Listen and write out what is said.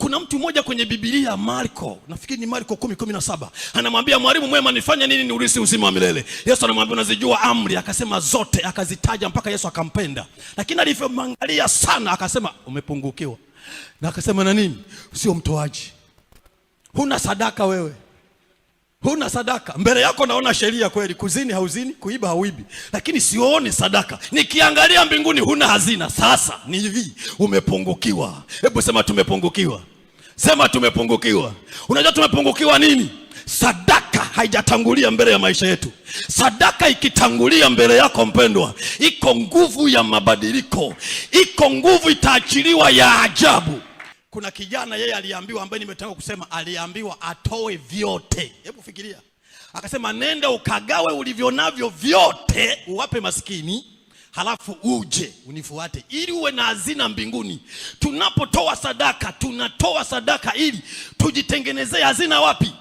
Kuna mtu mmoja kwenye Biblia, Marko, nafikiri ni Marko 10:17, anamwambia mwalimu mwema, nifanye nini ni urithi uzima wa milele? Yesu anamwambia unazijua amri? Akasema zote, akazitaja mpaka Yesu akampenda. Lakini alivyomwangalia sana akasema umepungukiwa. Na akasema na nini? Sio mtoaji. Huna sadaka wewe. Huna sadaka. Mbele yako naona sheria kweli, kuzini hauzini, kuiba hauibi, lakini sioni sadaka. Nikiangalia mbinguni huna hazina. Sasa ni hivi, umepungukiwa. Hebu sema tumepungukiwa. Sema tumepungukiwa. Unajua tumepungukiwa nini? Sadaka haijatangulia mbele ya maisha yetu. Sadaka ikitangulia mbele yako mpendwa, iko nguvu ya mabadiliko, iko nguvu itaachiliwa ya ajabu. Kuna kijana yeye aliambiwa, ambaye nimetaka kusema, aliambiwa atoe vyote. Hebu fikiria. Akasema nenda ukagawe ulivyo navyo vyote uwape maskini, halafu uje unifuate ili uwe na hazina mbinguni. Tunapotoa sadaka, tunatoa sadaka ili tujitengenezee hazina wapi?